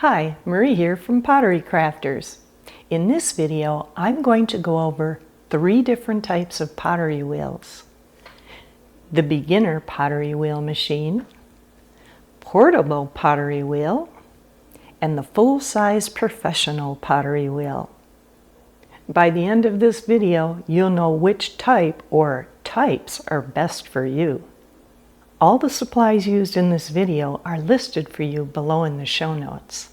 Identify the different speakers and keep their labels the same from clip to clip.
Speaker 1: Hi, Marie here from Pottery Crafters. In this video, I'm going to go over 3 different types of pottery wheels. The beginner pottery wheel machine, portable pottery wheel, and the full-size professional pottery wheel. By the end of this video, you'll know which type or types are best for you. All the supplies used in this video are listed for you below in the show notes.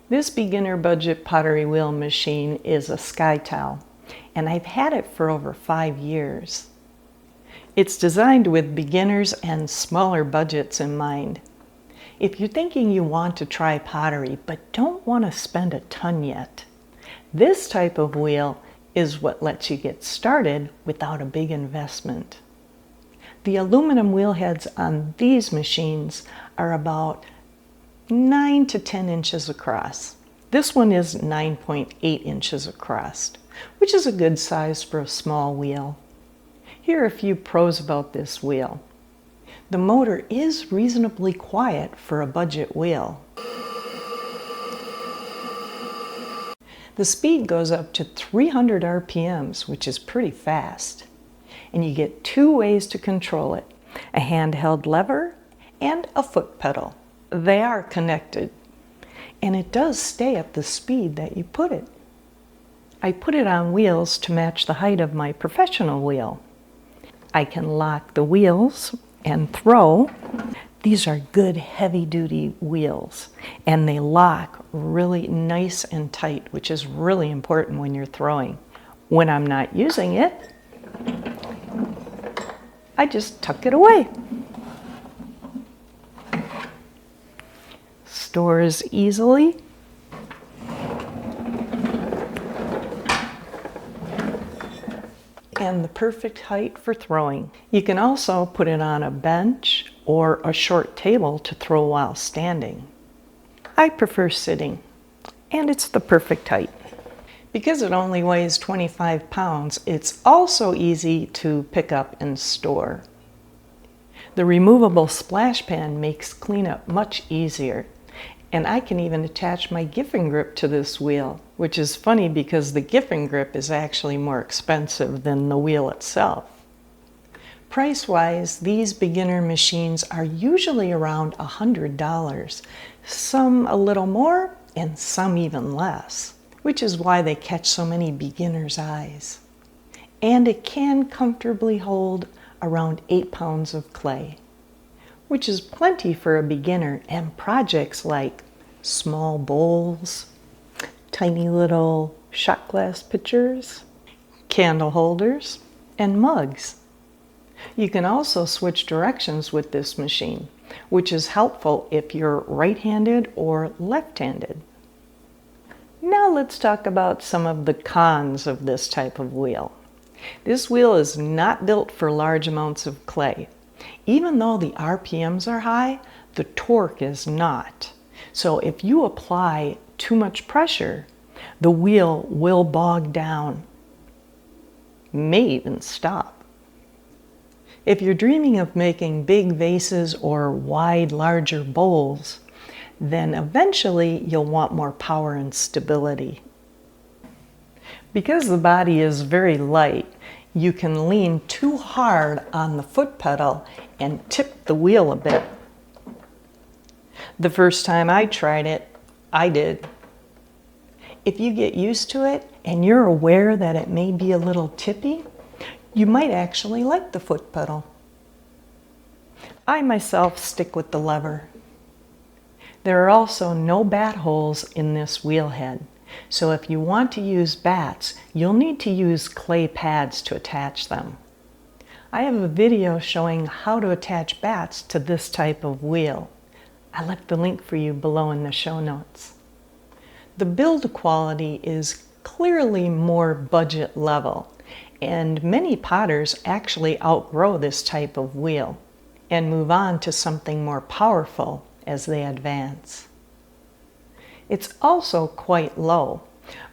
Speaker 1: This beginner budget pottery wheel machine is a sky towel, and I've had it for over 5 years. It's designed with beginners and smaller budgets in mind. If you're thinking you want to try pottery but don't want to spend a ton yet, this type of wheel is what lets you get started without a big investment. The aluminum wheel heads on these machines are about 9 to 10 inches across. This one is 9.8 inches across, which is a good size for a small wheel. Here are a few pros about this wheel. The motor is reasonably quiet for a budget wheel. The speed goes up to 300 RPMs, which is pretty fast. And you get 2 ways to control it, a handheld lever and a foot pedal. They are connected, and it does stay at the speed that you put it. I put it on wheels to match the height of my professional wheel. I can lock the wheels and throw. These are good heavy-duty wheels, and they lock really nice and tight, which is really important when you're throwing. When I'm not using it, I just tuck it away. Stores easily. And the perfect height for throwing. You can also put it on a bench or a short table to throw while standing. I prefer sitting, and it's the perfect height. Because it only weighs 25 pounds, it's also easy to pick up and store. The removable splash pan makes cleanup much easier. And I can even attach my Giffin Grip to this wheel, which is funny because the Giffin Grip is actually more expensive than the wheel itself. Price-wise, these beginner machines are usually around $100, some a little more and some even less, which is why they catch so many beginners' eyes. And it can comfortably hold around 8 pounds of clay, which is plenty for a beginner, and projects like small bowls, tiny little shot glass pitchers, candle holders, and mugs. You can also switch directions with this machine, which is helpful if you're right-handed or left-handed. Now let's talk about some of the cons of this type of wheel. This wheel is not built for large amounts of clay. Even though the RPMs are high, the torque is not. So if you apply too much pressure, the wheel will bog down, may even stop. If you're dreaming of making big vases or wide, larger bowls, then eventually you'll want more power and stability. Because the body is very light, you can lean too hard on the foot pedal and tip the wheel a bit. The first time I tried it, I did. If you get used to it and you're aware that it may be a little tippy, you might actually like the foot pedal. I myself stick with the lever. There are also no bat holes in this wheel head. So if you want to use bats, you'll need to use clay pads to attach them. I have a video showing how to attach bats to this type of wheel. I left the link for you below in the show notes. The build quality is clearly more budget level, and many potters actually outgrow this type of wheel and move on to something more powerful as they advance. It's also quite low.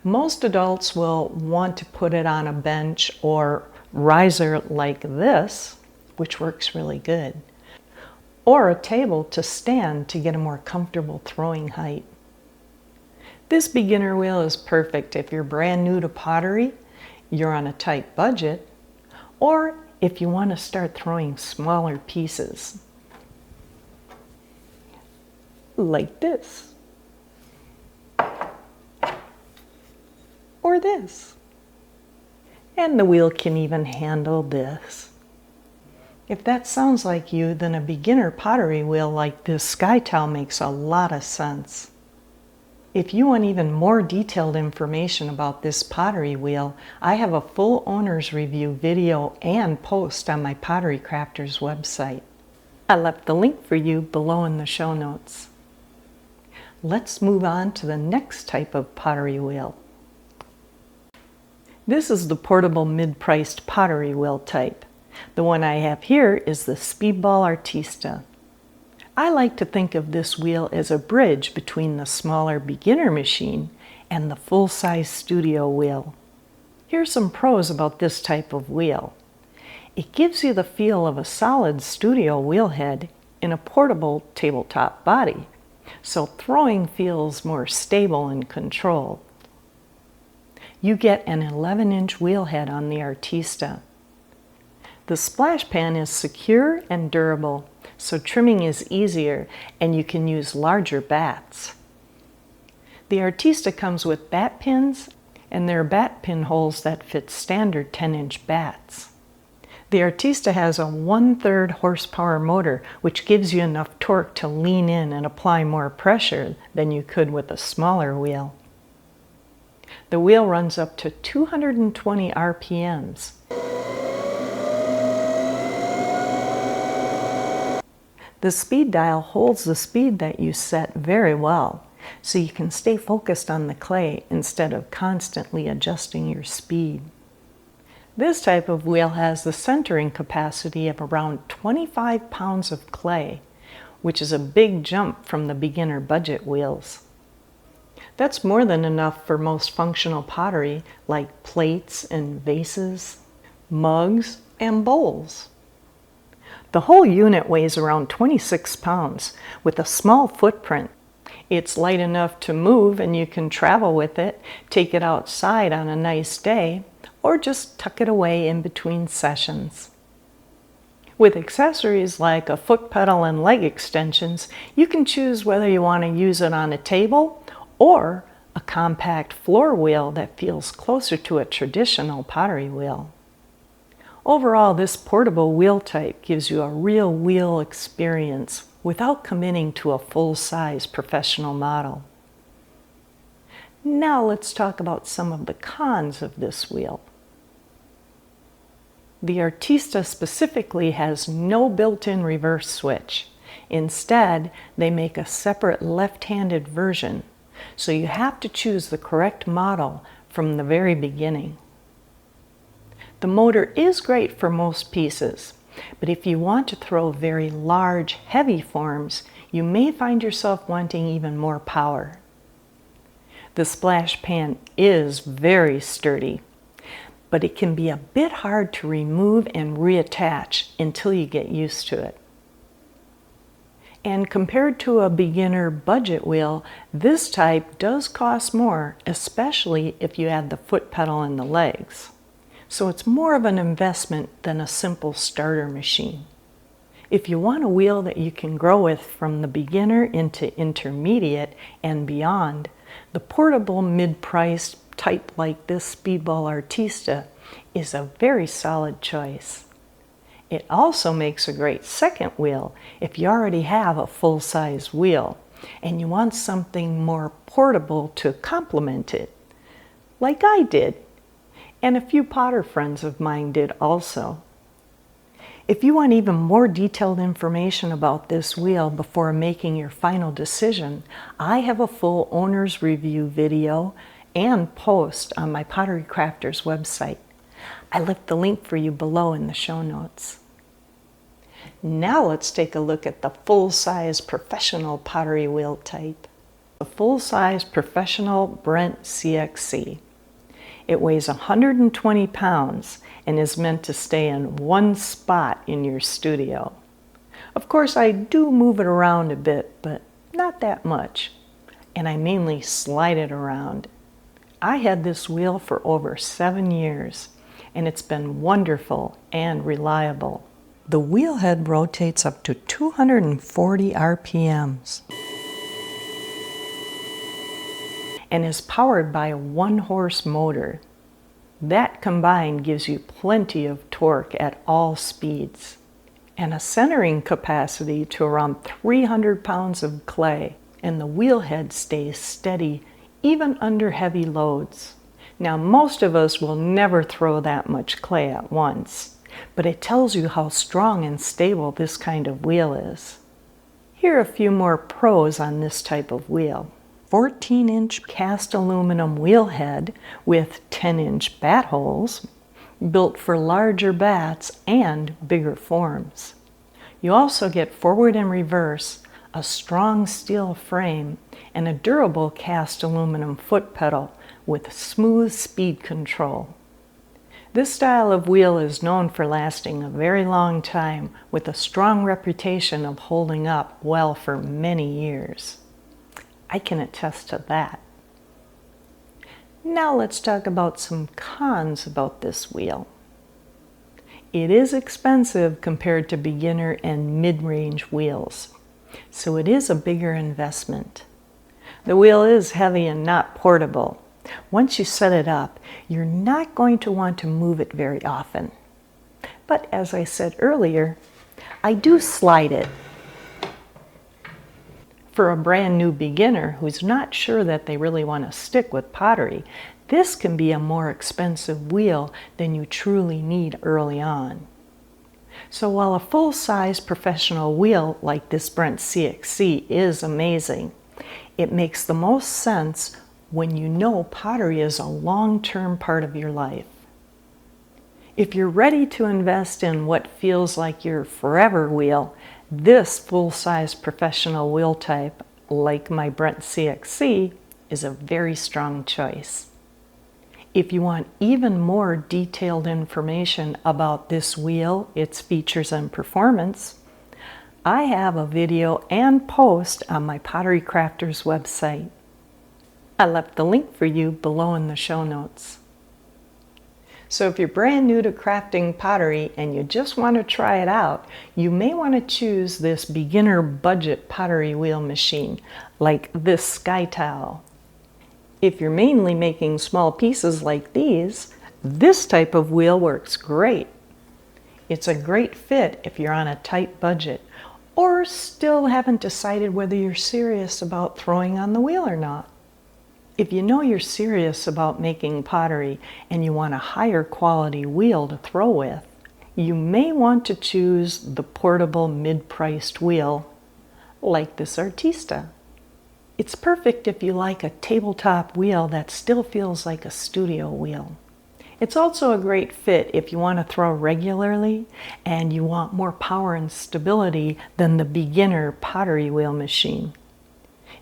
Speaker 1: Most adults will want to put it on a bench or riser like this, which works really good, or a table to stand to get a more comfortable throwing height. This beginner wheel is perfect if you're brand new to pottery, you're on a tight budget, or if you want to start throwing smaller pieces. Like this. Or this. And the wheel can even handle this. If that sounds like you, then a beginner pottery wheel like this sky towel makes a lot of sense. If you want even more detailed information about this pottery wheel, I have a full owner's review video and post on my Pottery Crafters website. I left the link for you below in the show notes. Let's move on to the next type of pottery wheel. This is the portable mid-priced pottery wheel type. The one I have here is the Speedball Artista. I like to think of this wheel as a bridge between the smaller beginner machine and the full-size studio wheel. Here's some pros about this type of wheel. It gives you the feel of a solid studio wheel head in a portable tabletop body, so throwing feels more stable and controlled. You get an 11-inch wheel head on the Artista. The splash pan is secure and durable, so trimming is easier and you can use larger bats. The Artista comes with bat pins, and there are bat pin holes that fit standard 10-inch bats. The Artista has a 1/3 horsepower motor, which gives you enough torque to lean in and apply more pressure than you could with a smaller wheel. The wheel runs up to 220 RPMs. The speed dial holds the speed that you set very well, so you can stay focused on the clay instead of constantly adjusting your speed. This type of wheel has the centering capacity of around 25 pounds of clay, which is a big jump from the beginner budget wheels. That's more than enough for most functional pottery like plates and vases, mugs, and bowls. The whole unit weighs around 26 pounds with a small footprint. It's light enough to move and you can travel with it, take it outside on a nice day, or just tuck it away in between sessions. With accessories like a foot pedal and leg extensions, you can choose whether you want to use it on a table or a compact floor wheel that feels closer to a traditional pottery wheel. Overall, this portable wheel type gives you a real wheel experience without committing to a full-size professional model. Now let's talk about some of the cons of this wheel. The Artista specifically has no built-in reverse switch. Instead, they make a separate left-handed version, so you have to choose the correct model from the very beginning. The motor is great for most pieces, but if you want to throw very large, heavy forms, you may find yourself wanting even more power. The splash pan is very sturdy, but it can be a bit hard to remove and reattach until you get used to it. And compared to a beginner budget wheel, this type does cost more, especially if you add the foot pedal and the legs. So it's more of an investment than a simple starter machine. If you want a wheel that you can grow with from the beginner into intermediate and beyond, the portable mid-priced type like this Speedball Artista is a very solid choice. It also makes a great second wheel if you already have a full-size wheel and you want something more portable to complement it, like I did. And a few potter friends of mine did also. If you want even more detailed information about this wheel before making your final decision, I have a full owner's review video and post on my Pottery Crafters website. I left the link for you below in the show notes. Now let's take a look at the full-size professional pottery wheel type. The full-size professional Brent CXC. It weighs 120 pounds and is meant to stay in one spot in your studio. Of course, I do move it around a bit, but not that much. and I mainly slide it around. I had this wheel for over 7 years, and it's been wonderful and reliable. The wheel head rotates up to 240 RPMs and is powered by a 1-horse motor. That combined gives you plenty of torque at all speeds and a centering capacity to around 300 pounds of clay, and the wheel head stays steady even under heavy loads. Now, most of us will never throw that much clay at once, but it tells you how strong and stable this kind of wheel is. Here are a few more pros on this type of wheel. 14-inch cast aluminum wheel head with 10-inch bat holes, built for larger bats and bigger forms. You also get forward and reverse, a strong steel frame, and a durable cast aluminum foot pedal with smooth speed control. This style of wheel is known for lasting a very long time, with a strong reputation of holding up well for many years. I can attest to that. Now let's talk about some cons about this wheel. It is expensive compared to beginner and mid-range wheels, so it is a bigger investment. The wheel is heavy and not portable. Once you set it up, you're not going to want to move it very often. But as I said earlier, I do slide it. For a brand new beginner who's not sure that they really want to stick with pottery, this can be a more expensive wheel than you truly need early on. So while a full-size professional wheel like this Brent CXC is amazing, it makes the most sense when you know pottery is a long-term part of your life. If you're ready to invest in what feels like your forever wheel, this full-size professional wheel type, like my Brent CXC, is a very strong choice. If you want even more detailed information about this wheel, its features and performance, I have a video and post on my Pottery Crafters website. I left the link for you below in the show notes. So if you're brand new to crafting pottery and you just want to try it out, you may want to choose this beginner budget pottery wheel machine, like this Sky Towel. If you're mainly making small pieces like these, this type of wheel works great. It's a great fit if you're on a tight budget or still haven't decided whether you're serious about throwing on the wheel or not. If you know you're serious about making pottery and you want a higher quality wheel to throw with, you may want to choose the portable mid-priced wheel like this Artista. It's perfect if you like a tabletop wheel that still feels like a studio wheel. It's also a great fit if you want to throw regularly and you want more power and stability than the beginner pottery wheel machine.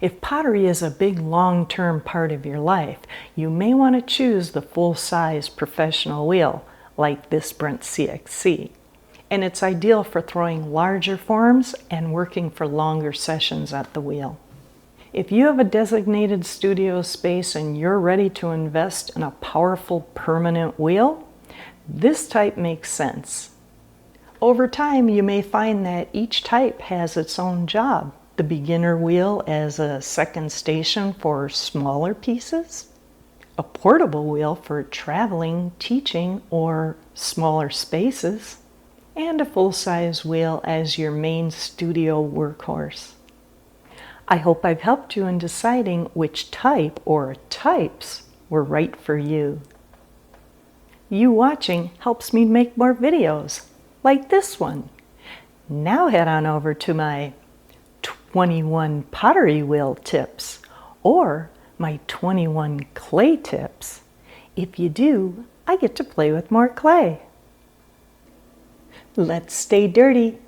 Speaker 1: If pottery is a big long-term part of your life, you may want to choose the full-size professional wheel like this Brent CXC. And it's ideal for throwing larger forms and working for longer sessions at the wheel. If you have a designated studio space and you're ready to invest in a powerful permanent wheel, this type makes sense. Over time, you may find that each type has its own job. The beginner wheel as a second station for smaller pieces, a portable wheel for traveling, teaching, or smaller spaces, and a full-size wheel as your main studio workhorse. I hope I've helped you in deciding which type or types were right for you. You watching helps me make more videos like this one. Now head on over to my 21 pottery wheel tips or my 21 clay tips. If you do, I get to play with more clay. Let's stay dirty